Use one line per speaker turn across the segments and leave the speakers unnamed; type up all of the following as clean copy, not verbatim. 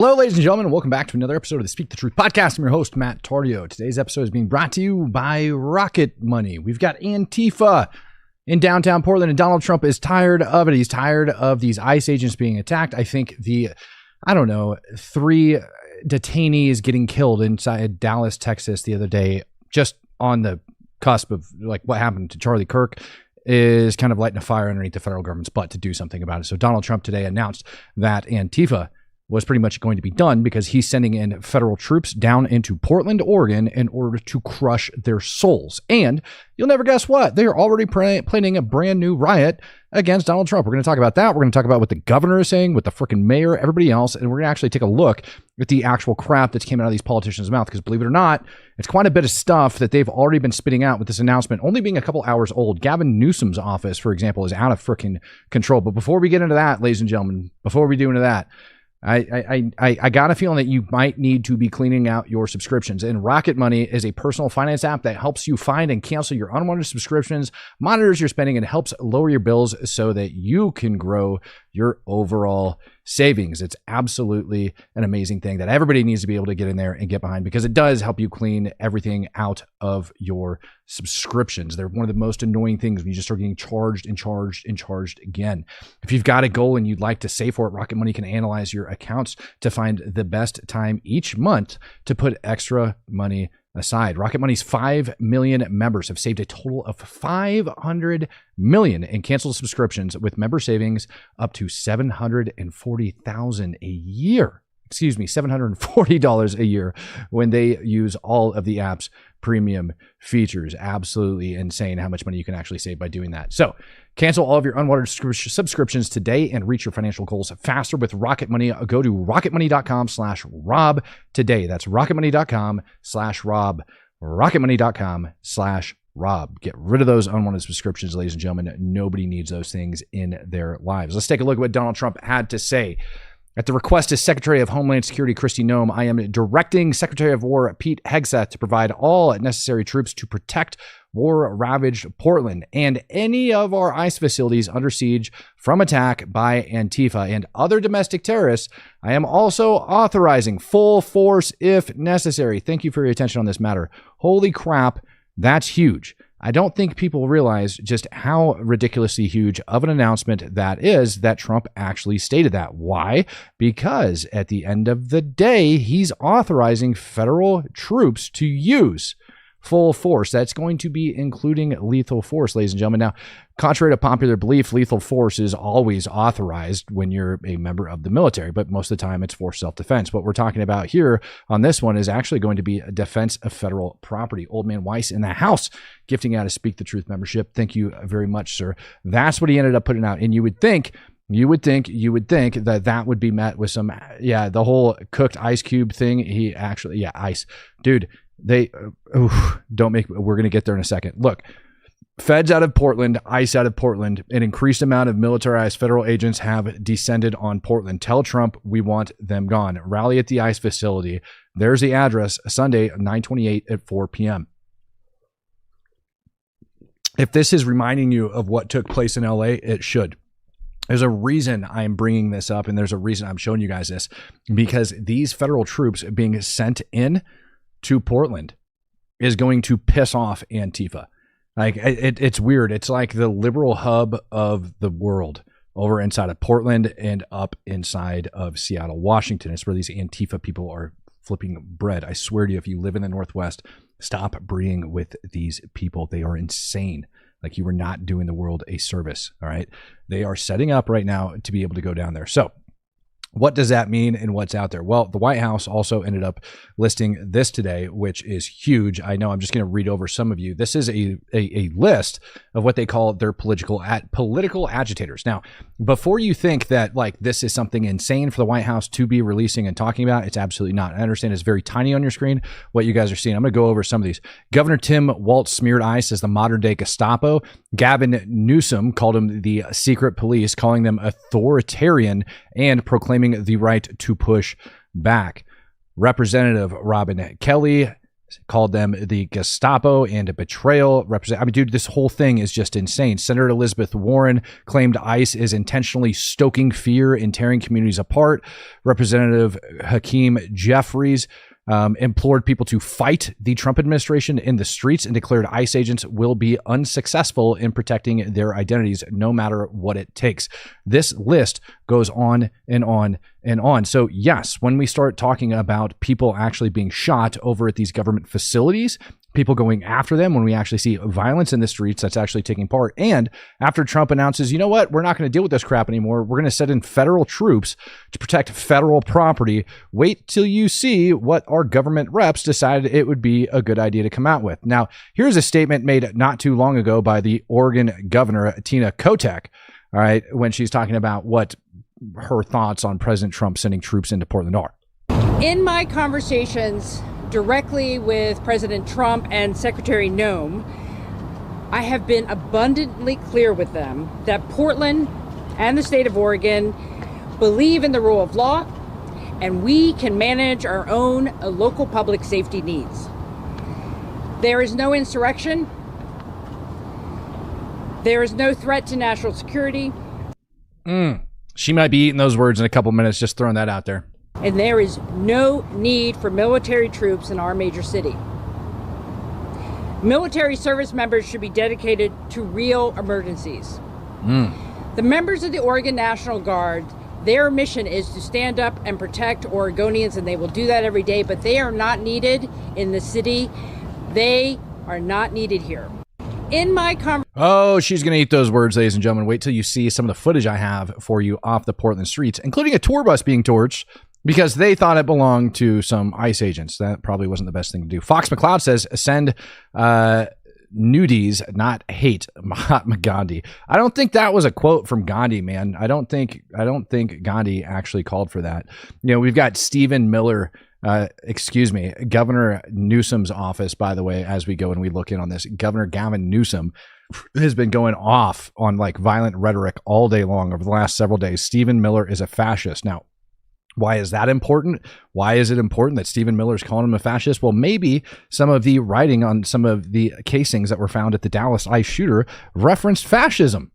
Hello, ladies and gentlemen, and welcome back to another episode of the Speak the Truth podcast. I'm your host, Matt Tardio. Today's episode is being brought to you by Rocket Money. We've got Antifa in downtown Portland, and Donald Trump is tired of it. He's tired of these ICE agents being attacked. I think three detainees getting killed inside Dallas, Texas the other day, just on the cusp of like what happened to Charlie Kirk, is kind of lighting a fire underneath the federal government's butt to do something about it. So Donald Trump today announced that Antifa was pretty much going to be done because he's sending in federal troops down into Portland, Oregon in order to crush their souls. And you'll never guess what? They are already planning a brand new riot against Donald Trump. We're going to talk about that. We're going to talk about what the governor is saying, what the freaking mayor, everybody else, and we're going to actually take a look at the actual crap that's came out of these politicians' mouth, because believe it or not, it's quite a bit of stuff that they've already been spitting out with this announcement only being a couple hours old. Gavin Newsom's office, for example, is out of freaking control. But before we get into that, ladies and gentlemen, before we do into that, I got a feeling that you might need to be cleaning out your subscriptions. And Rocket Money is a personal finance app that helps you find and cancel your unwanted subscriptions, monitors your spending, and helps lower your bills so that you can grow your overall savings. It's absolutely an amazing thing that everybody needs to be able to get in there and get behind, because it does help you clean everything out of your subscriptions. They're one of the most annoying things when you just start getting charged and charged and charged again. If you've got a goal and you'd like to save for it, Rocket Money can analyze your accounts to find the best time each month to put extra money aside. Rocket Money's 5 million members have saved a total of $500 million in canceled subscriptions, with member savings up to $740,000 a year. $740 a year when they use all of the app's premium features. Absolutely insane how much money you can actually save by doing that. So cancel all of your unwanted subscriptions today and reach your financial goals faster with Rocket Money. Go to rocketmoney.com/Rob today. That's rocketmoney.com/Rob. rocketmoney.com/Rob. Get rid of those unwanted subscriptions, ladies and gentlemen. Nobody needs those things in their lives. Let's take a look at what Donald Trump had to say. At the request of Secretary of Homeland Security Kristi Noem, I am directing Secretary of War Pete Hegseth to provide all necessary troops to protect war-ravaged Portland and any of our ICE facilities under siege from attack by Antifa and other domestic terrorists. I am also authorizing full force if necessary. Thank you for your attention on this matter. Holy crap, that's huge. I don't think people realize just how ridiculously huge of an announcement that is, that Trump actually stated that. Why? Because at the end of the day, he's authorizing federal troops to use full force. That's going to be including lethal force, ladies and gentlemen. Now, contrary to popular belief, lethal force is always authorized when you're a member of the military, but most of the time it's for self-defense. What we're talking about here on this one is actually going to be a defense of federal property. Old Man Weiss in the house gifting out a Speak the Truth membership. Thank you very much, sir. That's what he ended up putting out. And you would think that that would be met with some, the whole cooked ice cube thing. He actually, ice. Dude, we're going to get there in a second. Look, feds out of Portland, ICE out of Portland, an increased amount of militarized federal agents have descended on Portland. Tell Trump we want them gone. Rally at the ICE facility. There's the address, Sunday, 9/28 at 4 p.m. If this is reminding you of what took place in LA, it should. There's a reason I'm bringing this up, and there's a reason I'm showing you guys this, because these federal troops being sent in to Portland is going to piss off Antifa. Like, it's weird. It's like the liberal hub of the world over inside of Portland and up inside of Seattle, Washington. It's where these Antifa people are flipping bread. I swear to you, if you live in the Northwest, stop breeding with these people. They are insane. Like, you are not doing the world a service. All right. They are setting up right now to be able to go down there. So what does that mean and what's out there? Well, the White House also ended up listing this today, which is huge. I know I'm just going to read over some of you. This is a list of what they call their political agitators. Now, before you think that like this is something insane for the White House to be releasing and talking about, it's absolutely not. I understand it's very tiny on your screen, what you guys are seeing. I'm going to go over some of these. Governor Tim Walz smeared ICE as the modern day Gestapo. Gavin Newsom called them the secret police, calling them authoritarian and proclaiming the right to push back. Representative Robin Kelly called them the Gestapo and a betrayal. Dude, this whole thing is just insane. Senator Elizabeth Warren claimed ICE is intentionally stoking fear and tearing communities apart. Representative Hakeem Jeffries implored people to fight the Trump administration in the streets and declared ICE agents will be unsuccessful in protecting their identities no matter what it takes. This list goes on and on and on. So yes, when we start talking about people actually being shot over at these government facilities, people going after them, when we actually see violence in the streets that's actually taking part. And after Trump announces, you know what, we're not going to deal with this crap anymore. We're going to send in federal troops to protect federal property. Wait till you see what our government reps decided it would be a good idea to come out with. Now, here's a statement made not too long ago by the Oregon governor, Tina Kotek, all right, when she's talking about what her thoughts on President Trump sending troops into Portland are.
In my conversations directly with President Trump and Secretary Noem, I have been abundantly clear with them that Portland and the state of Oregon believe in the rule of law, and we can manage our own local public safety needs. There is no insurrection. There is no threat to national security.
She might be eating those words in a couple minutes, just throwing that out there.
And there is no need for military troops in our major city. Military service members should be dedicated to real emergencies. The members of the Oregon National Guard, their mission is to stand up and protect Oregonians, and they will do that every day, but they are not needed in the city. They are not needed here. In my
she's going to eat those words, ladies and gentlemen. Wait till you see some of the footage I have for you off the Portland streets, including a tour bus being torched because they thought it belonged to some ICE agents. That probably wasn't the best thing to do. Fox McCloud says, send nudies, not hate Mahatma Gandhi. I don't think that was a quote from Gandhi, man. I don't think Gandhi actually called for that. You know, we've got Stephen Miller, Governor Newsom's office, by the way, as we go and we look in on this. Governor Gavin Newsom has been going off on like violent rhetoric all day long over the last several days. Stephen Miller is a fascist. Now, why is that important? Why is it important that Stephen Miller is calling him a fascist? Well, maybe some of the writing on some of the casings that were found at the Dallas ICE shooter referenced fascism.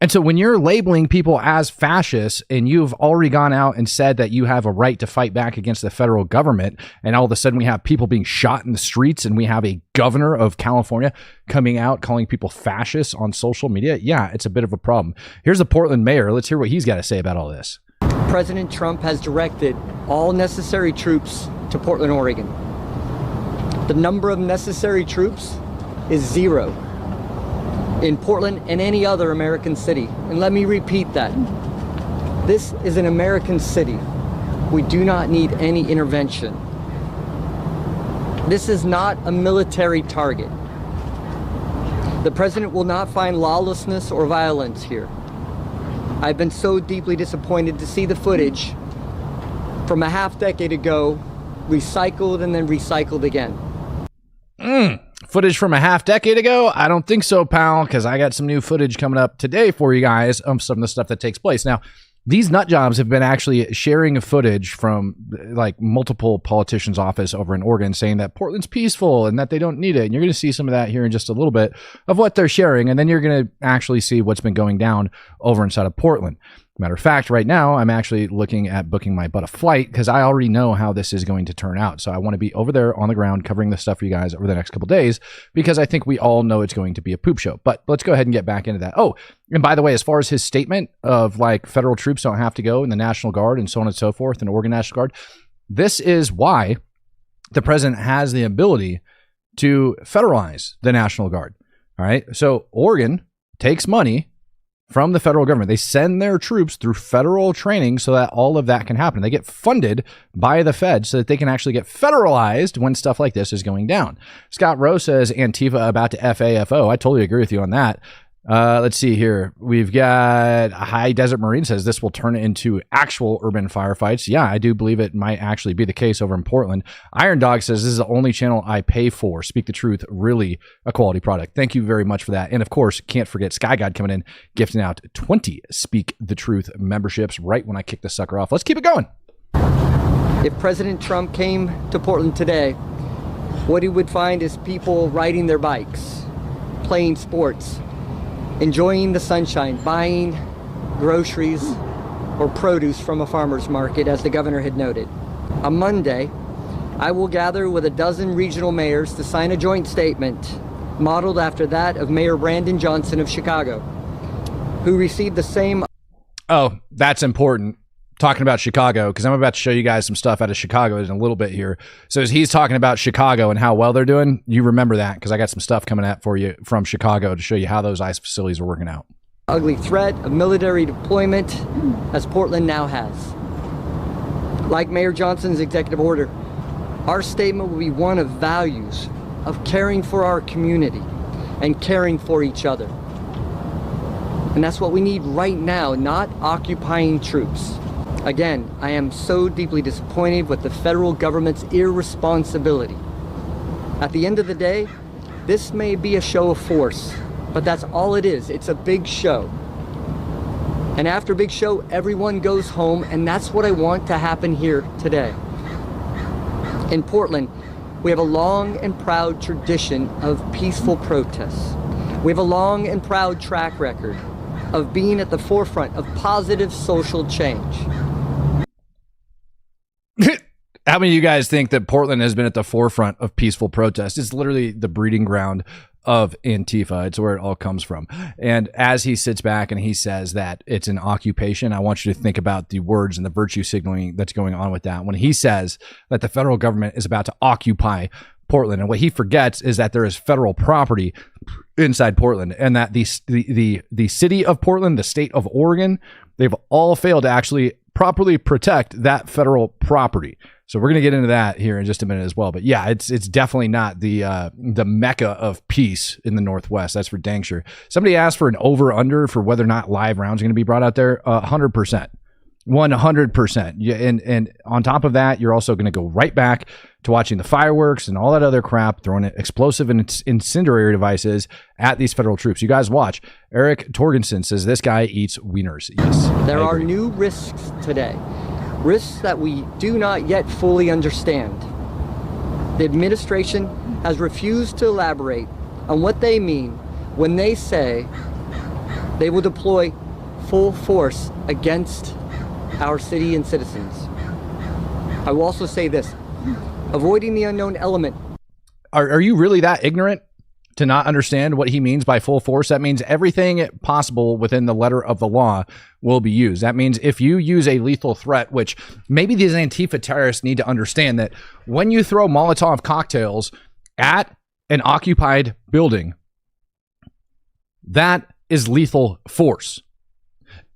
And so when you're labeling people as fascists and you've already gone out and said that you have a right to fight back against the federal government, and all of a sudden we have people being shot in the streets and we have a governor of California coming out calling people fascists on social media, yeah, it's a bit of a problem. Here's the Portland mayor. Let's hear what he's got to say about all this.
President Trump has directed all necessary troops to Portland, Oregon. The number of necessary troops is 0 in Portland and any other American city. And let me repeat that. This is an American city. We do not need any intervention. This is not a military target. The president will not find lawlessness or violence here. I've been so deeply disappointed to see the footage from a half decade ago, recycled and then recycled again.
Footage from a half decade ago? I don't think so, pal, because I got some new footage coming up today for you guys of some of the stuff that takes place. Now, these nut jobs have been actually sharing footage from like multiple politicians' office over in Oregon saying that Portland's peaceful and that they don't need it. And you're going to see some of that here in just a little bit of what they're sharing. And then you're going to actually see what's been going down over inside of Portland. Matter of fact, right now, I'm actually looking at booking my butt a flight because I already know how this is going to turn out. So I want to be over there on the ground covering this stuff for you guys over the next couple days because I think we all know it's going to be a poop show. But let's go ahead and get back into that. Oh, and by the way, as far as his statement of like federal troops don't have to go in the National Guard and so on and so forth, and Oregon National Guard, this is why the president has the ability to federalize the National Guard. All right. So Oregon takes money from the federal government. They send their troops through federal training so that all of that can happen. They get funded by the Fed so that they can actually get federalized when stuff like this is going down. Scott Rowe says Antifa about to FAFO. I totally agree with you on that. Let's see here. We've got High Desert Marine says this will turn into actual urban firefights. Yeah, I do believe it might actually be the case over in Portland. Iron Dog says this is the only channel I pay for. Speak the truth, really a quality product. Thank you very much for that. And of course, can't forget Sky God coming in, gifting out 20 Speak the Truth memberships right when I kick this sucker off. Let's keep it going.
If President Trump came to Portland today, what he would find is people riding their bikes, playing sports, enjoying the sunshine, buying groceries or produce from a farmer's market, as the governor had noted. On Monday, I will gather with a dozen regional mayors to sign a joint statement modeled after that of Mayor Brandon Johnson of Chicago, who received the same...
Oh, that's important. Talking about Chicago, because I'm about to show you guys some stuff out of Chicago in a little bit here. So as he's talking about Chicago and how well they're doing, you remember that, because I got some stuff coming out for you from Chicago to show you how those ICE facilities are working out.
Ugly threat of military deployment as Portland now has. Like Mayor Johnson's executive order, our statement will be one of values, of caring for our community and caring for each other. And that's what we need right now, not occupying troops. Again, I am so deeply disappointed with the federal government's irresponsibility. At the end of the day, this may be a show of force, but that's all it is. It's a big show. And after a big show, everyone goes home, and that's what I want to happen here today. In Portland, we have a long and proud tradition of peaceful protests. We have a long and proud track record of being at the forefront of positive social change.
How many of you guys think that Portland has been at the forefront of peaceful protest? It's literally the breeding ground of Antifa. It's where it all comes from. And as he sits back and he says that it's an occupation, I want you to think about the words and the virtue signaling that's going on with that. When he says that the federal government is about to occupy Portland, and what he forgets is that there is federal property inside Portland, and that the city of Portland, the state of Oregon, they've all failed to actually properly protect that federal property. So we're going to get into that here in just a minute as well. But yeah, it's definitely not the mecca of peace in the Northwest. That's for dang sure. Somebody asked for an over-under for whether or not live rounds are going to be brought out there. 100%. 100%. Yeah, and on top of that, you're also going to go right back to watching the fireworks and all that other crap, throwing explosive and incendiary devices at these federal troops. You guys watch. Eric Torgensen says this guy eats wieners. Yes.
There are new risks today. Risks that we do not yet fully understand. The administration has refused to elaborate on what they mean when they say they will deploy full force against our city and citizens. I will also say this: avoiding the unknown element.
Are you really that ignorant to not understand what he means by full force? That means everything possible within the letter of the law will be used. That means if you use a lethal threat, which maybe these Antifa terrorists need to understand, that when you throw Molotov cocktails at an occupied building, that is lethal force.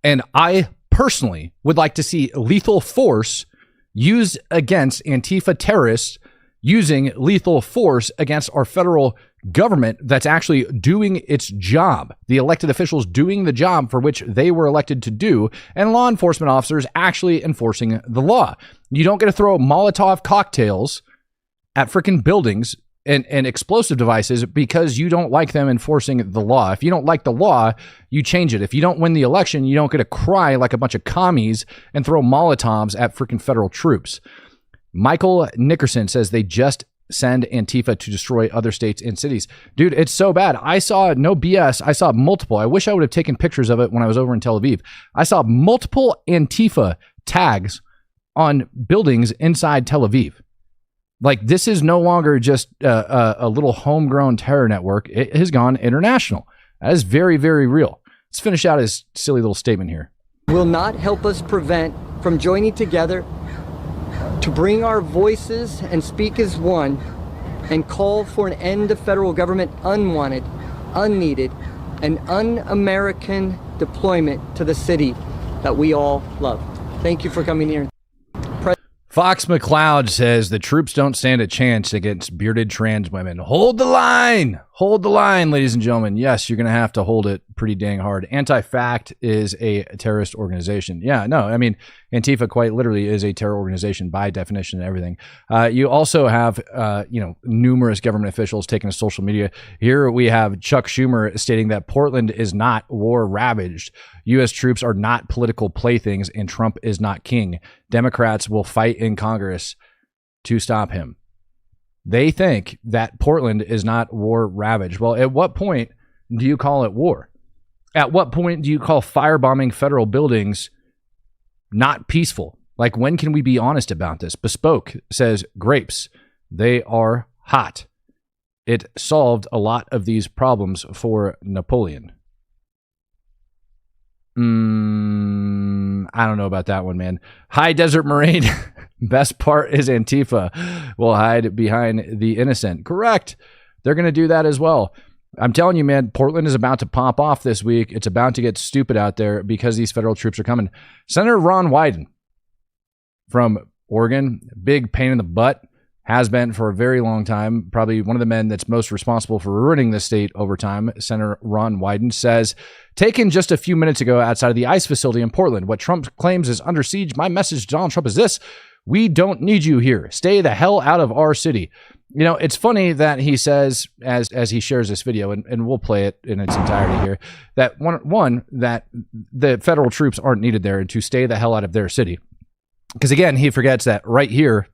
And I personally would like to see lethal force used against Antifa terrorists using lethal force against our federal government that's actually doing its job. The elected officials doing the job for which they were elected to do, and law enforcement officers actually enforcing the law. You don't get to throw Molotov cocktails at freaking buildings and explosive devices because you don't like them enforcing the law. If you don't like the law, you change it. If you don't win the election, you don't get to cry like a bunch of commies and throw Molotovs at freaking federal troops. Michael Nickerson says they just send Antifa to destroy other states and cities. Dude, it's so bad. I saw, no BS, I saw multiple. I wish I would have taken pictures of it when I was over in Tel Aviv. I saw multiple Antifa tags on buildings inside Tel Aviv. Like, this is no longer just a little homegrown terror network. It has gone international. That is very, very real. Let's finish out his silly little statement here.
Will not help us prevent from joining together to bring our voices and speak as one and call for an end to federal government unwanted, unneeded, and un-American deployment to the city that we all love. Thank you for coming here.
Fox McCloud says the troops don't stand a chance against bearded trans women. Hold the line. Hold the line, ladies and gentlemen. Yes, you're going to have to hold it pretty dang hard. Anti-Fact is a terrorist organization. Yeah, no, I mean, Antifa quite literally is a terror organization by definition and everything. You also have, numerous government officials taking to social media. Here we have Chuck Schumer stating that Portland is not war-ravaged. U.S. troops are not political playthings, and Trump is not king. Democrats will fight in Congress to stop him. They think that Portland is not war ravaged. Well, at what point do you call it war? At what point do you call firebombing federal buildings not peaceful? Like, when can we be honest about this? Bespoke says grapes, they are hot. It solved a lot of these problems for Napoleon. I don't know about that one, man. High Desert Marine. Best part is Antifa will hide behind the innocent. Correct. They're going to do that as well. I'm telling you, man, Portland is about to pop off this week. It's about to get stupid out there because these federal troops are coming. Senator Ron Wyden from Oregon, big pain in the butt, has been for a very long time, probably one of the men that's most responsible for ruining the state over time. Senator Ron Wyden says, taken just a few minutes ago outside of the ICE facility in Portland, what Trump claims is under siege. My message to Donald Trump is this: we don't need you here. Stay the hell out of our city. You know, it's funny that he says, as he shares this video, and we'll play it in its entirety here, that one, that the federal troops aren't needed there and to stay the hell out of their city. Because again, he forgets that right here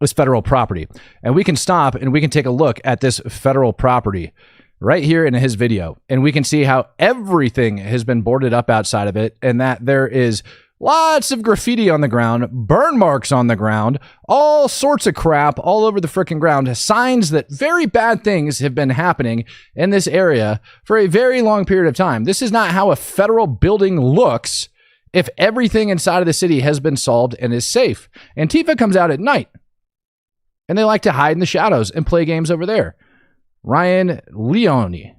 is federal property. And we can stop and we can take a look at this federal property right here in his video. And we can see how everything has been boarded up outside of it, and that there is lots of graffiti on the ground, burn marks on the ground, all sorts of crap all over the freaking ground, signs that very bad things have been happening in this area for a very long period of time. This is not how a federal building looks if everything inside of the city has been solved and is safe. Antifa comes out at night, and they like to hide in the shadows and play games over there. Ryan Leone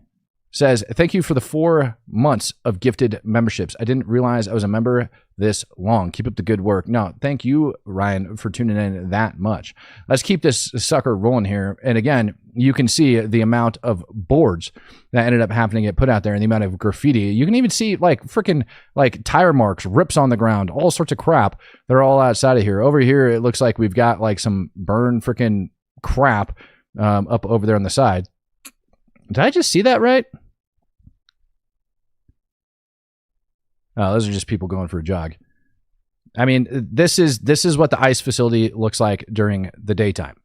says, thank you for the 4 months of gifted memberships. I didn't realize I was a member this long. Keep up the good work. No, thank you, Ryan, for tuning in that much. Let's keep this sucker rolling here. And again, you can see the amount of boards that ended up happening get put out there and the amount of graffiti. You can even see like freaking like tire marks, rips on the ground, all sorts of crap. They're all outside of here. Over here, it looks like we've got like some burn freaking crap up over there on the side. Did I just see that right? Oh, those are just people going for a jog. I mean, this is what the ICE facility looks like during the daytime.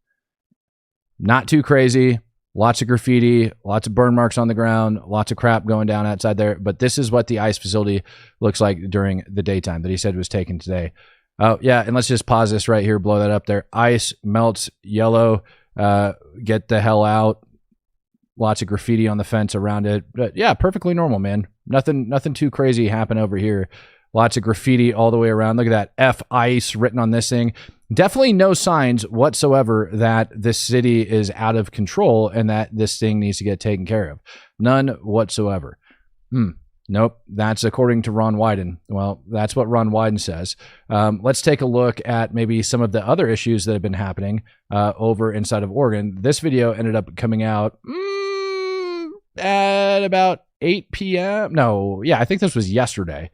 Not too crazy. Lots of graffiti, lots of burn marks on the ground, lots of crap going down outside there. But this is what the ICE facility looks like during the daytime that he said was taken today. Oh, yeah, and let's just pause this right here, blow that up there. ICE melts yellow. Get the hell out. Lots of graffiti on the fence around it. But yeah, perfectly normal, man. Nothing too crazy happened over here. Lots of graffiti all the way around. Look at that F ICE written on this thing. Definitely no signs whatsoever that this city is out of control and that this thing needs to get taken care of. None whatsoever. Nope. That's according to Ron Wyden. Well, that's what Ron Wyden says. Let's take a look at maybe some of the other issues that have been happening over inside of Oregon. This video ended up coming out at about 8 p.m. No, yeah, I think this was yesterday.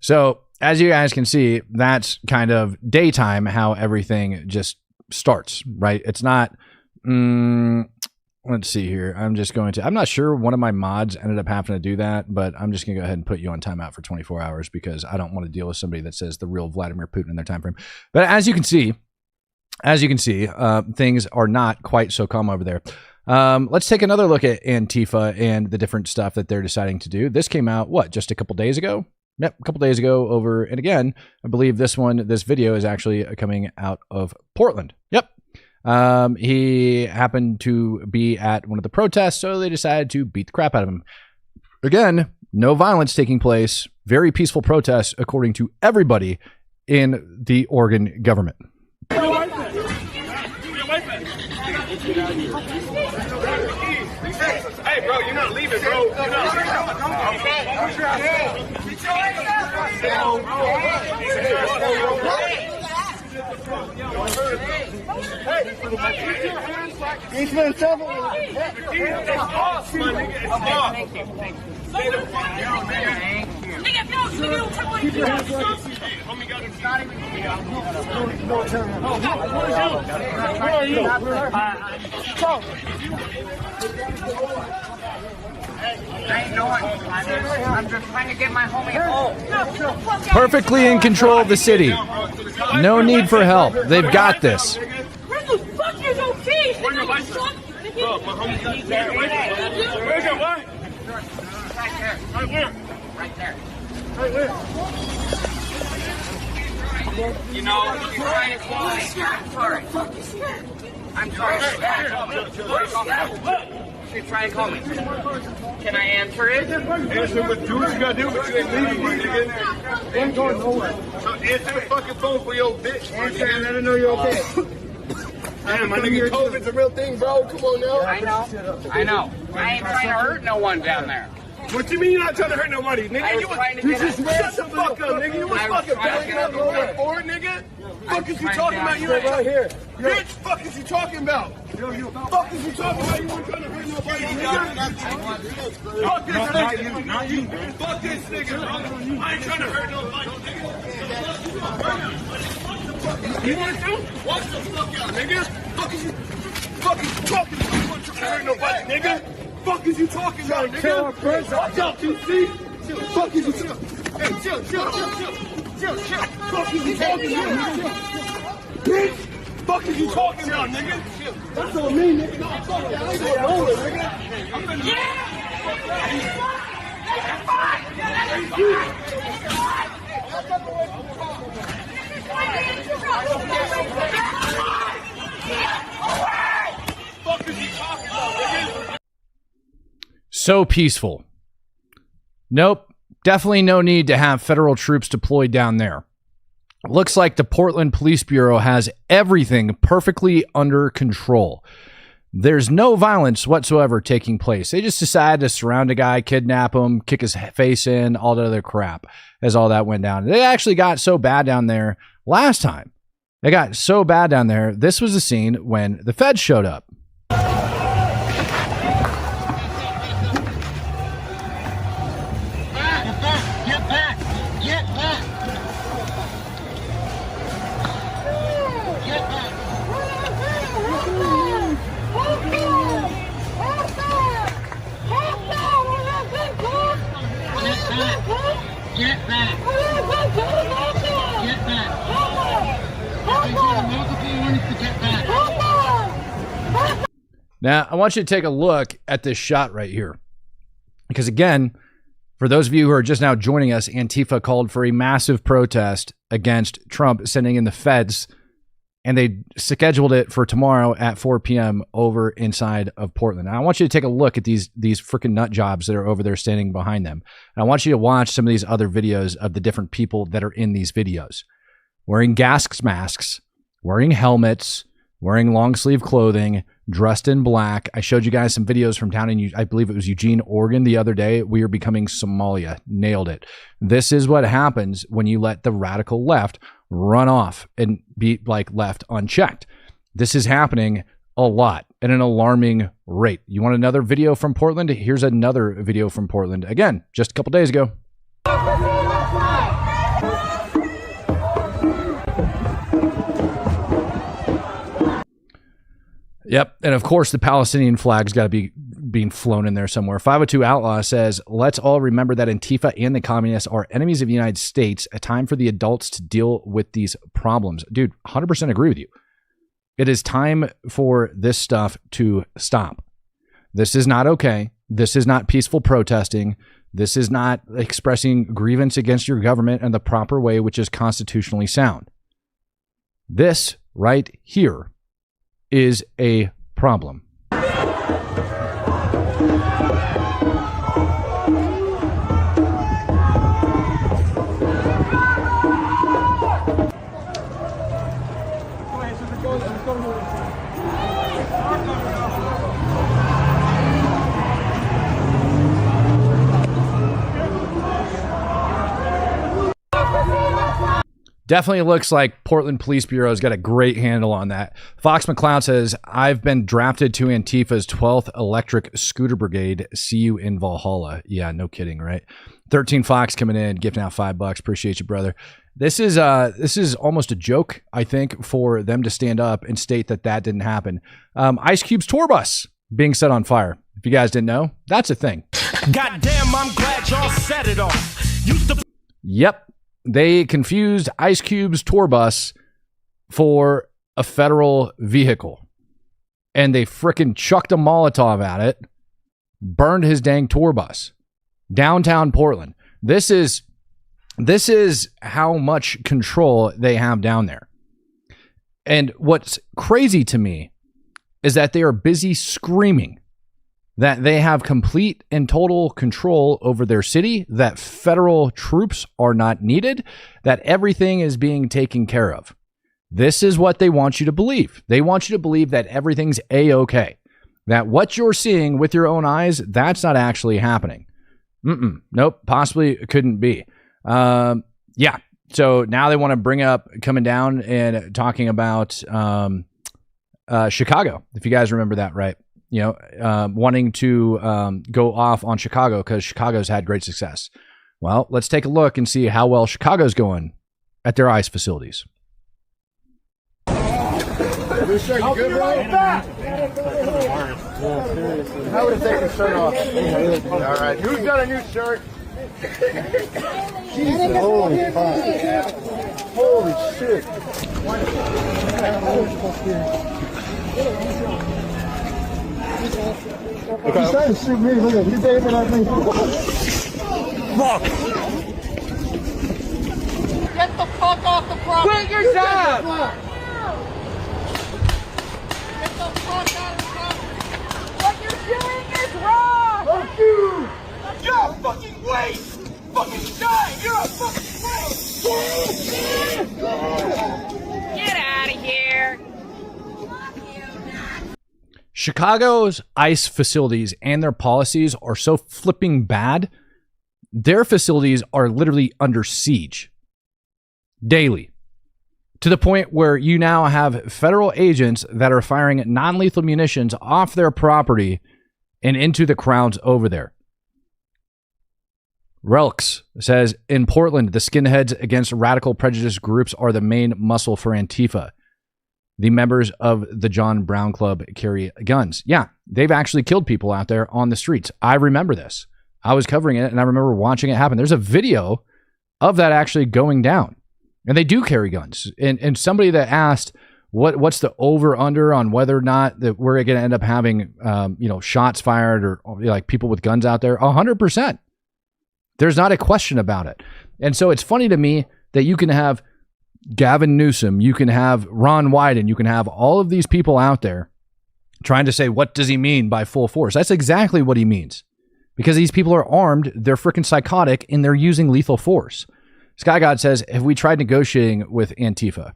So, as you guys can see, that's kind of daytime how everything just starts, right? It's not, let's see here. I'm not sure one of my mods ended up having to do that, but I'm just going to go ahead and put you on timeout for 24 hours because I don't want to deal with somebody that says the real Vladimir Putin in their time frame. But as you can see, things are not quite so calm over there. Let's take another look at Antifa and the different stuff that they're deciding to do. This came out, just a couple days ago? Yep, a couple days ago over. And again, I believe this video is actually coming out of Portland. Yep. He happened to be at one of the protests, so they decided to beat the crap out of him. Again, no violence taking place. Very peaceful protests, according to everybody in the Oregon government.
Hey, bro, you're not leaving, bro. You're not leaving. He's been trouble. It's off, my nigga. It's off. Thank you. Stay the fuck down, nigga. Nigga, no, nigga, don't tell me. Homie got his not even. Where are you? I ain't going. I'm just trying to get my homie home.
Perfectly in control of the city. No need for help. They've got this.
Where the fuck is okay?
Where's your license? Bro, my homie got his license. Where's your what?
Right there.
Right where?
Right there.
Right where?
You know, you're trying to call me. I'm sorry. I'm sorry. She's trying to call me. Can I answer it?
Answer what you gotta do, but you ain't leaving, my nigga. Ain't going nowhere. So answer the fucking phone for your bitch. Answer and let her know you're okay. Damn, my nigga, COVID's a real thing, bro. Come on now.
I know. I ain't trying to hurt no one down there.
What you mean you're not trying to hurt nobody, nigga?
I was trying to get
shut the fuck up, nigga. You was fucking backing up over that forward, nigga. Fuck is you talking about? You ain't right here. Bitch, fuck is you talking about? Fuck is you talking about? You weren't trying to hurt nobody, nigga. Fuck this nigga. Not you. Fuck this nigga, bro. I ain't trying to hurt nobody, nigga. You want to? Watch the fuck out, nigga. Fuck is you talking about? You weren't trying to hurt nobody, nigga. Fuck is you talking about, nigga? Watch out, you see? Fuck is you talking? Hey, chill. Fuck is you talking about, bitch? Fuck is you talking about, nigga? That's on me, nigga. No, fuck that. I ain't going nowhere, nigga. I'm finna. Fuck is you talking about, nigga?
So peaceful. Nope. Definitely no need to have federal troops deployed down there. Looks like the Portland Police Bureau has everything perfectly under control. There's no violence whatsoever taking place. They just decided to surround a guy, kidnap him, kick his face in, all that other crap as all that went down. They actually got so bad down there last time. They got so bad down there. This was the scene when the feds showed up.
Get back! Get back!
Now, I want you to take a look at this shot right here. Because again, for those of you who are just now joining us, Antifa called for a massive protest against Trump sending in the feds, and they scheduled it for tomorrow at 4 p.m. over inside of Portland. Now, I want you to take a look at these freaking nut jobs that are over there standing behind them. And I want you to watch some of these other videos of the different people that are in these videos. Wearing gas masks, wearing helmets, wearing long sleeve clothing, dressed in black. I showed you guys some videos from down in, I believe it was Eugene, Oregon the other day. We are becoming Somalia. Nailed it. This is what happens when you let the radical left run off and be like left unchecked. This is happening a lot at an alarming rate. You want another video from Portland? Here's another video from Portland. Again, just a couple days ago. Yep. And of course, the Palestinian flag's got to be being flown in there somewhere. 502 Outlaw says, let's all remember that Antifa and the communists are enemies of the United States. A time for the adults to deal with these problems. Dude, 100% agree with you. It is time for this stuff to stop. This is not okay. This is not peaceful protesting. This is not expressing grievance against your government in the proper way, which is constitutionally sound. This right here is a problem. Definitely looks like Portland Police Bureau has got a great handle on that. Fox McCloud says, I've been drafted to Antifa's 12th Electric Scooter Brigade. See you in Valhalla. Yeah, no kidding, right? 13 Fox coming in, gifting out $5. Appreciate you, brother. This is almost a joke, I think, for them to stand up and state that didn't happen. Ice Cube's tour bus being set on fire. If you guys didn't know, that's a thing.
Goddamn, I'm glad y'all set it off.
Yep. They confused Ice Cube's tour bus for a federal vehicle. And they frickin' chucked a Molotov at it, burned his dang tour bus. Downtown Portland. This is how much control they have down there. And what's crazy to me is that they are busy screaming that they have complete and total control over their city, that federal troops are not needed, that everything is being taken care of. This is what they want you to believe. They want you to believe that everything's A-okay, that what you're seeing with your own eyes, that's not actually happening. Nope, possibly couldn't be. Yeah, so now they want to bring up coming down and talking about Chicago, if you guys remember that, right? You know, wanting to go off on Chicago because Chicago's had great success. Well, let's take a look and see how well Chicago's going at their ICE facilities.
New shirt, you good, bro? How would it take your shirt off? All right, who's got a new shirt? Jesus, holy fuck. Holy shit. Okay. He's trying to shoot me. Look at him. He's aiming at me.
Walk.
Get the fuck off the property.
Quit your job.
Get the fuck out of the property. What you're doing is wrong.
Fuck you.
You're a fucking waste. Fucking die. You're a fucking waste. Get out of here.
Chicago's ICE facilities and their policies are so flipping bad. Their facilities are literally under siege daily, to the point where you now have federal agents that are firing non-lethal munitions off their property and into the crowds over there. Relix says, in Portland, the skinheads against radical prejudice groups are the main muscle for Antifa. The members of the John Brown Club carry guns. Yeah, they've actually killed people out there on the streets. I remember this. I was covering it, and I remember watching it happen. There's a video of that actually going down. And they do carry guns. And somebody that asked, what's the over-under on whether or not that we're going to end up having shots fired or like people with guns out there? 100%. There's not a question about it. And so it's funny to me that you can have Gavin Newsom, you can have Ron Wyden, you can have all of these people out there trying to say, what does he mean by full force? That's exactly what he means. Because these people are armed, they're freaking psychotic, and they're using lethal force. Sky God says, have we tried negotiating with Antifa?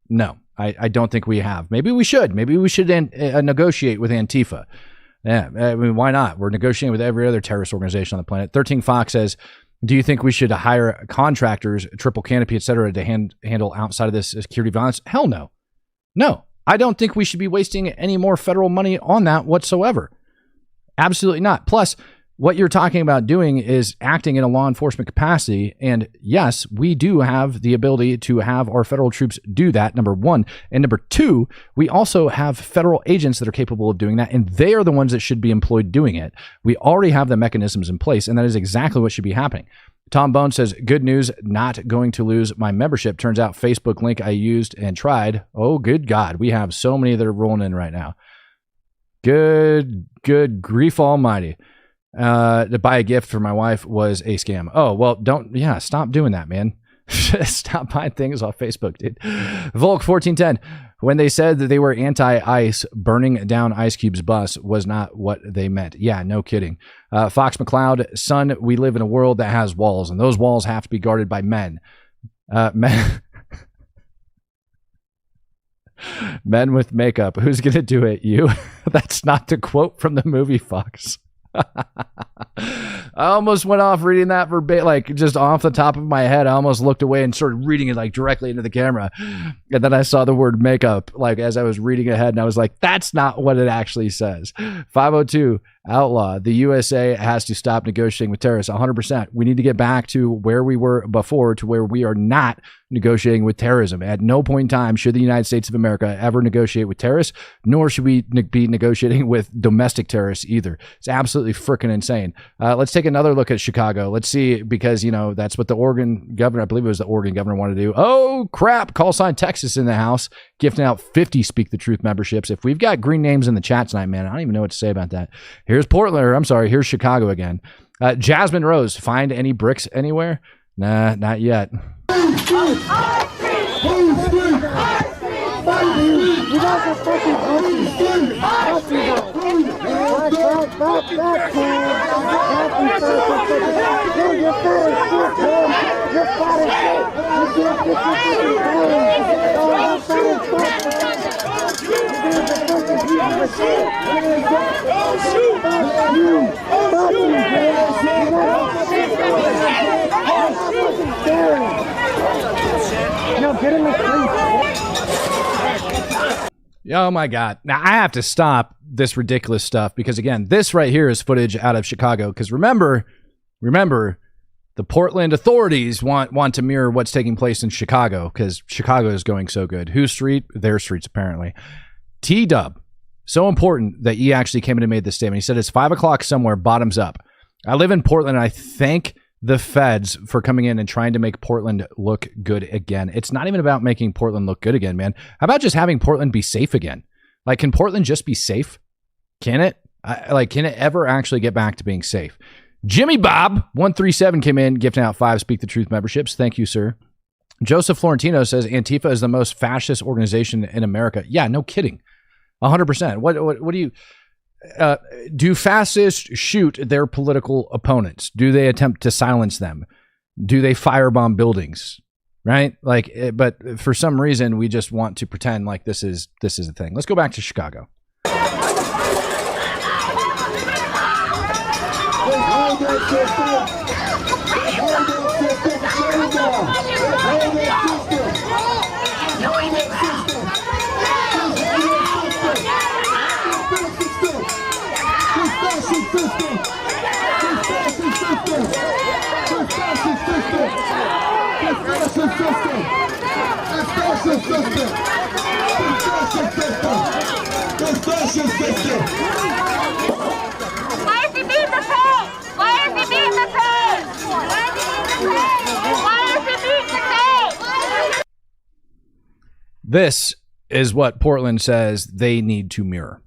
No, I don't think we have. Maybe we should. Maybe we should negotiate with Antifa. Yeah, I mean, why not? We're negotiating with every other terrorist organization on the planet. 13 Fox says, do you think we should hire contractors, triple canopy, et cetera, to handle outside of this security violence? Hell no. No, I don't think we should be wasting any more federal money on that whatsoever. Absolutely not. Plus, what you're talking about doing is acting in a law enforcement capacity. And yes, we do have the ability to have our federal troops do that, number one. And number two, we also have federal agents that are capable of doing that. And they are the ones that should be employed doing it. We already have the mechanisms in place. And that is exactly what should be happening. Tom Bone says, good news, not going to lose my membership. Turns out Facebook link I used and tried. Oh, good God. We have so many that are rolling in right now. Good grief almighty. To buy a gift for my wife was a scam. Oh, well, stop doing that, man. Stop buying things off Facebook, dude. Volk 1410, when they said that they were anti-ICE, burning down Ice Cube's bus was not what they meant. Yeah, no kidding. Fox McCloud, son, we live in a world that has walls, and those walls have to be guarded by men. Men with makeup. Who's going to do it? You? That's not the quote from the movie, Fox. I almost went off reading that like just off the top of my head. I almost looked away and started reading it like directly into the camera. And then I saw the word makeup like as I was reading ahead, and I was like, that's not what it actually says. 502 outlaw. The USA has to stop negotiating with terrorists. 100%. We need to get back to where we were before, to where we are not negotiating with terrorism. At no point in time should the United States of America ever negotiate with terrorists, nor should we be negotiating with domestic terrorists either. It's absolutely freaking insane. Let's take another look at Chicago. Let's see, because, you know, that's what the Oregon governor, I believe it was the Oregon governor, wanted to do. Oh, crap. Call sign Texas in the house, gifting out 50 Speak the Truth memberships. If we've got green names in the chat tonight, man, I don't even know what to say about that. Here's Portland, or I'm sorry, here's Chicago again. Jasmine Rose, find any bricks anywhere? Nah, not yet. Oh my God. Now I have to stop this ridiculous stuff because, again, this right here is footage out of Chicago. Because remember, the Portland authorities want to mirror what's taking place in Chicago because Chicago is going so good. Whose street? Their streets, apparently. T-Dub. So important that he actually came in and made this statement. He said it's 5 o'clock somewhere, bottoms up. I live in Portland, and I thank the feds for coming in and trying to make Portland look good again. It's not even about making Portland look good again, man. How about just having Portland be safe again? Like, can Portland just be safe? Can it? Can it ever actually get back to being safe? Jimmy Bob 137 came in, gifting out 5 Speak the Truth memberships. Thank you, sir. Joseph Florentino says Antifa is the most fascist organization in America. Yeah, no kidding. 100%. What do you... do fascists shoot their political opponents? Do they attempt to silence them? Do they firebomb buildings? Right? But for some reason, we just want to pretend like this is a thing. Let's go back to Chicago. This is what Portland says they need to mirror.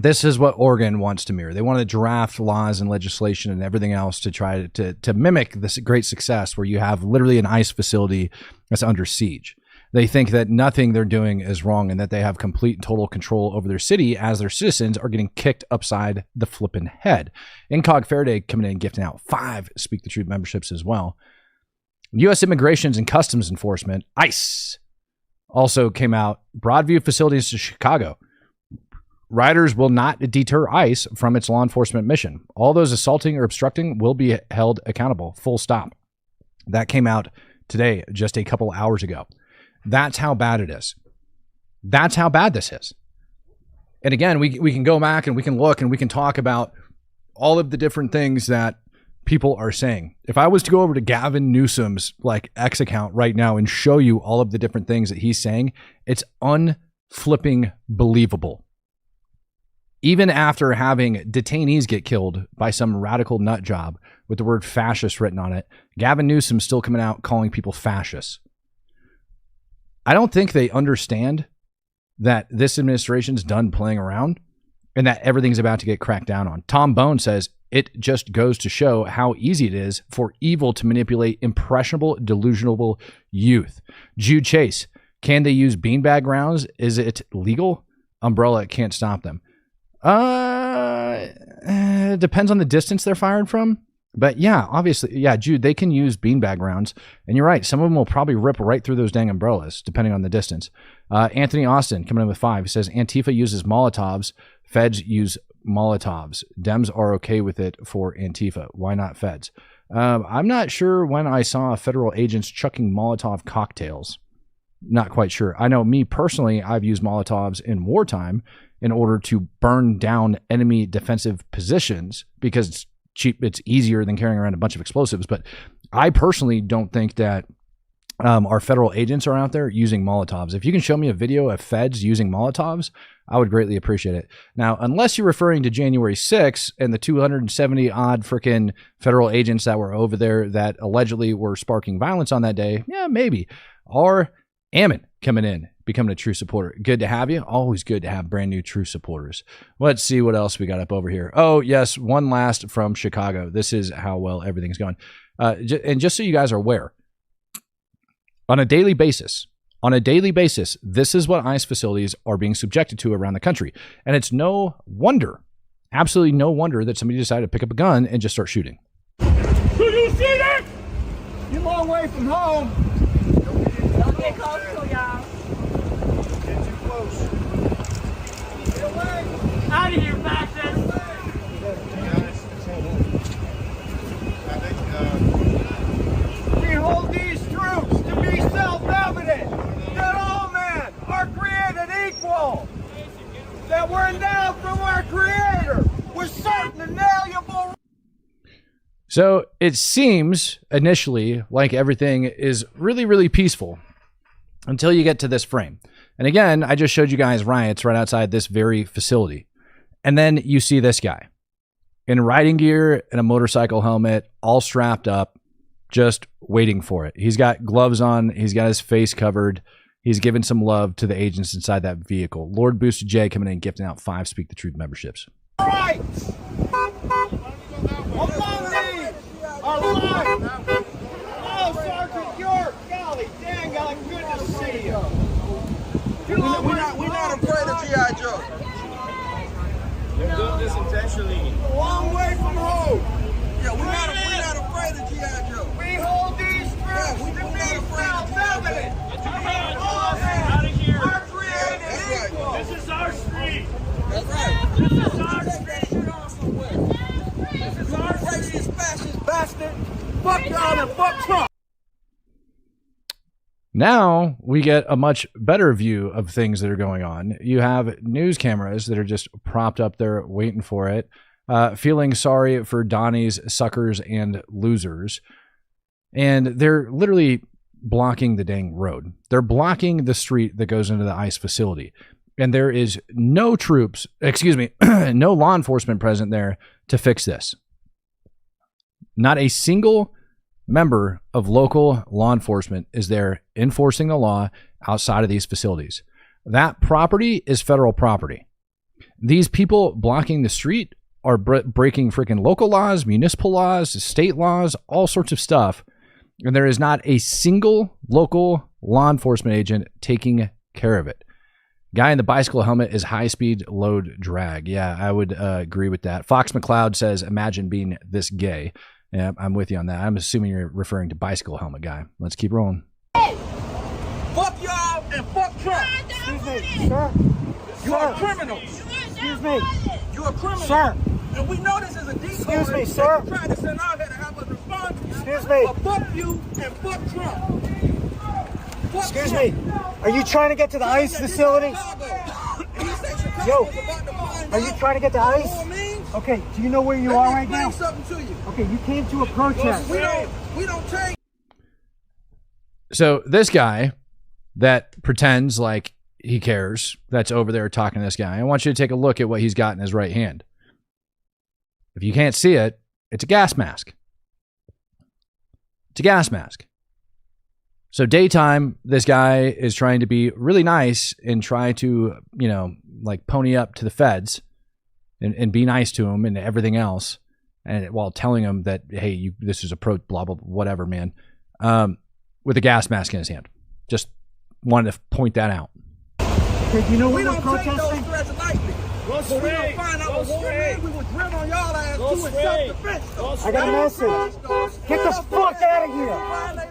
This is what Oregon wants to mirror. They want to draft laws and legislation and everything else to try to mimic this great success where you have literally an ICE facility that's under siege. They think that nothing they're doing is wrong and that they have complete and total control over their city as their citizens are getting kicked upside the flippin' head. Incog Faraday coming in and gifting out 5 Speak the Truth memberships as well. U.S. Immigrations and Customs Enforcement, ICE, also came out. Broadview facilities to Chicago. Riders will not deter ICE from its law enforcement mission. All those assaulting or obstructing will be held accountable. Full stop. That came out today, just a couple hours ago. That's how bad it is. That's how bad this is. And again, we can go back and we can look and we can talk about all of the different things that people are saying. If I was to go over to Gavin Newsom's X account right now and show you all of the different things that he's saying, it's unflipping believable. Even after having detainees get killed by some radical nut job with the word fascist written on it, Gavin Newsom's still coming out calling people fascists. I don't think they understand that this administration's done playing around and that everything's about to get cracked down on. Tom Bone says it just goes to show how easy it is for evil to manipulate impressionable, delusional youth. Jude Chase, can they use beanbag rounds? Is it legal? Umbrella can't stop them. It depends on the distance they're fired from. But yeah, obviously, yeah, Jude, they can use beanbag rounds. And you're right, some of them will probably rip right through those dang umbrellas, depending on the distance. Anthony Austin, coming in with 5, he says, Antifa uses Molotovs, feds use Molotovs. Dems are okay with it for Antifa. Why not feds? I'm not sure when I saw federal agents chucking Molotov cocktails. Not quite sure. I know me personally, I've used Molotovs in wartime in order to burn down enemy defensive positions because it's cheap. It's easier than carrying around a bunch of explosives. But I personally don't think that our federal agents are out there using Molotovs. If you can show me a video of feds using Molotovs, I would greatly appreciate it. Now, unless you're referring to January 6th and the 270 odd freaking federal agents that were over there that allegedly were sparking violence on that day, yeah, maybe. Or Ammon coming in, becoming a true supporter. Good to have you. Always good to have brand new true supporters. Let's see what else we got up over here. Oh, yes, one last from Chicago. This is how well everything's going. And just so you guys are aware, on a daily basis, this is what ICE facilities are being subjected to around the country. And it's no wonder, absolutely no wonder that somebody decided to pick up a gun and just start shooting.
Do you see that? You're a long way from home.
Don't get close to y'all.
Get too close. Get away.
Out of here, bastard.
We hold these truths to be self-evident that all men are created equal, that we're endowed from our Creator with certain inalienable.
So it seems initially like everything is really, really peaceful until you get to this frame. And again, I just showed you guys riots right outside this very facility. And then you see this guy in riding gear and a motorcycle helmet, all strapped up, just waiting for it. He's got gloves on. He's got his face covered. He's giving some love to the agents inside that vehicle. Lord Booster J coming in and gifting out 5 Speak the Truth memberships.
Right. Among these are life. Oh, Sergeant York, golly dang, good to see you.
We're not afraid of G.I. Joe.
You're doing this intentionally. A long way from home.
Yeah, we're not afraid of G.I. Joe.
We hold these truths to be self-evident. All men
Out of here.
are created
That's
equal.
This is our street.
That's right.
This is our street.
This is our racist, fascist bastard.
Fuck y'all and fuck Trump.
Now we get a much better view of things that are going on. You have news cameras that are just propped up there waiting for it, feeling sorry for Donnie's suckers and losers. And they're literally blocking the dang road. They're blocking the street that goes into the ICE facility. And there is no troops, no law enforcement present there to fix this. Not a single member of local law enforcement is there enforcing the law outside of these facilities. That property is federal property. These people blocking the street are breaking freaking local laws, municipal laws, state laws, all sorts of stuff. And there is not a single local law enforcement agent taking care of it. Guy in the bicycle helmet is high-speed load drag. Yeah, I would agree with that. Fox McCloud says, imagine being this gay. Yeah, I'm with you on that. I'm assuming you're referring to bicycle helmet guy. Let's keep rolling.
Fuck y'all and fuck Trump.
Excuse me, sir.
You are criminals.
Excuse me.
You are criminals.
Sir.
And we know this is a decoy.
Excuse me, sir.
Try to send out here to have us respond.
Excuse me.
But fuck you and fuck Trump. Fuck
Excuse
Trump.
me. Are you trying to get to the ICE facility? Yo, are you trying to get to ICE? Okay, do you know where you are right now?
Something to you.
Okay, you came to a protest.
We don't take.
So this guy that pretends like he cares, that's over there talking to this guy, I want you to take a look at what he's got in his right hand. If you can't see it, it's a gas mask. It's a gas mask. So daytime, this guy is trying to be really nice and try to, like pony up to the feds and be nice to him and everything else. And while telling him that, hey, this is a blah, blah, whatever, man, with a gas mask in his hand. Just wanted to point that out.
Okay, do you know
We
what
don't
we're
take those
protesting?
threats lightly. But we don't find out what's straight. We would drill on y'all ass too in self-defense.
I got a message. Get the fuck out of here.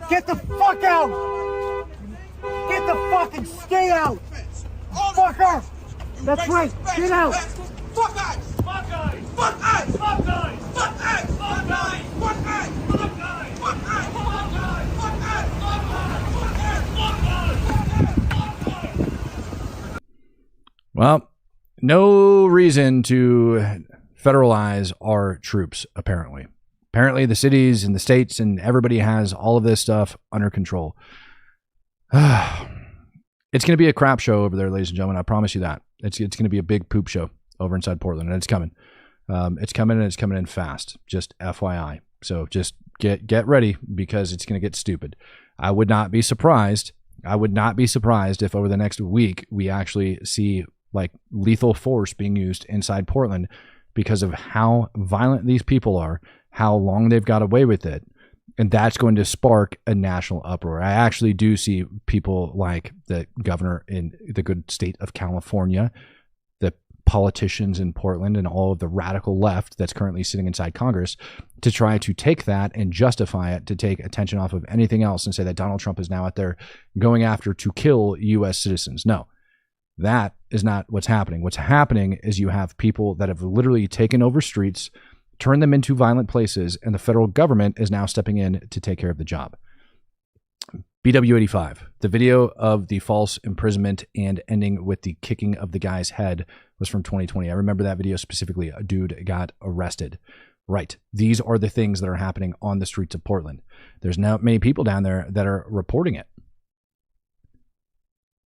Get the fuck out. Get the fucking stay out. Fucker. That's right. Get out.
Fuck ICE. Fuck ICE! Fuck ICE! Fuck ICE! Fuck ICE! Fuck ICE! Fuck ICE! Fuck ICE! Fuck ICE! Fuck ICE! Fuck ICE! Fuck ICE!
Well, no reason to federalize our troops, apparently. Apparently, the cities and the states and everybody has all of this stuff under control. It's going to be a crap show over there, ladies and gentlemen. I promise you that. It's going to be a big poop show over inside Portland, and it's coming. It's coming, and it's coming in fast. Just FYI. So just get ready, because it's going to get stupid. I would not be surprised. If over the next week we actually see like lethal force being used inside Portland because of how violent these people are, how long they've got away with it. And that's going to spark a national uproar. I actually do see people like the governor in the good state of California, the politicians in Portland, and all of the radical left that's currently sitting inside Congress to try to take that and justify it, to take attention off of anything else and say that Donald Trump is now out there going after to kill U.S. citizens. No, that is not what's happening. What's happening is you have people that have literally taken over streets, turn them into violent places, and the federal government is now stepping in to take care of the job. BW85, the video of the false imprisonment and ending with the kicking of the guy's head was from 2020. I remember that video specifically. A dude got arrested. Right. These are the things that are happening on the streets of Portland. There's not many people down there that are reporting it.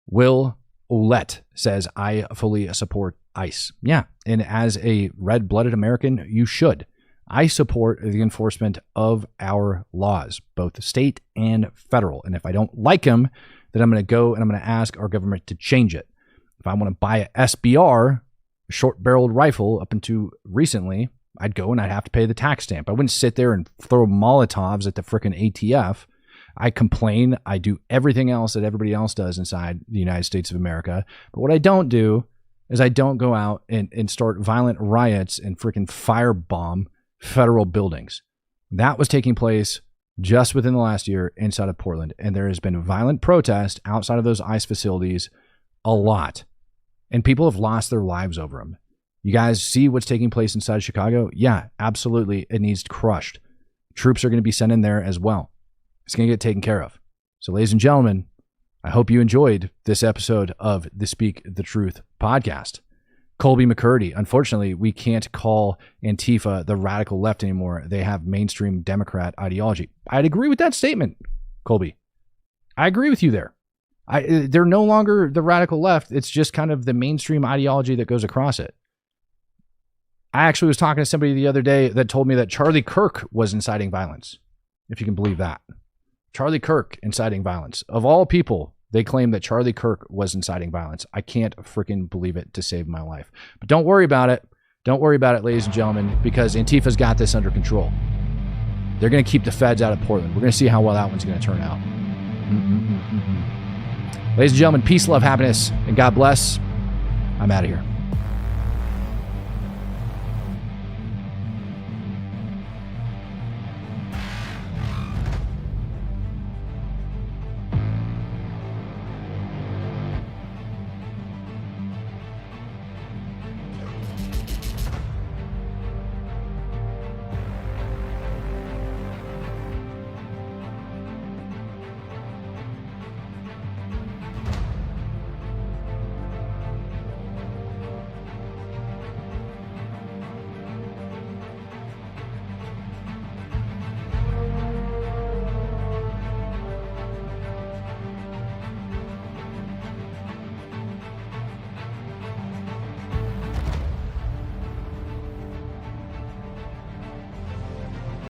Will Ouellette says, I fully support ICE. Yeah, and as a red-blooded American, you should. I support the enforcement of our laws, both state and federal. And if I don't like them, then I'm going to go and I'm going to ask our government to change it. If I want to buy a SBR, a short-barreled rifle, up until recently, I'd go and I'd have to pay the tax stamp. I wouldn't sit there and throw Molotovs at the frickin' ATF. I complain. I do everything else that everybody else does inside the United States of America. But what I don't do is I don't go out and start violent riots and freaking firebomb federal buildings. That was taking place just within the last year inside of Portland. And there has been violent protest outside of those ICE facilities a lot. And people have lost their lives over them. You guys see what's taking place inside of Chicago? Yeah, absolutely. It needs crushed. Troops are going to be sent in there as well. It's going to get taken care of. So, ladies and gentlemen, I hope you enjoyed this episode of the Speak the Truth podcast. Colby McCurdy. Unfortunately, we can't call Antifa the radical left anymore. They have mainstream Democrat ideology. I'd agree with that statement, Colby. I agree with you there. They're no longer the radical left. It's just kind of the mainstream ideology that goes across it. I actually was talking to somebody the other day that told me that Charlie Kirk was inciting violence, if you can believe that. Charlie Kirk inciting violence. Of all people, they claim that Charlie Kirk was inciting violence. I can't freaking believe it to save my life. But don't worry about it. Don't worry about it, ladies and gentlemen, because Antifa's got this under control. They're going to keep the feds out of Portland. We're going to see how well that one's going to turn out. Ladies and gentlemen, peace, love, happiness, and God bless. I'm out of here.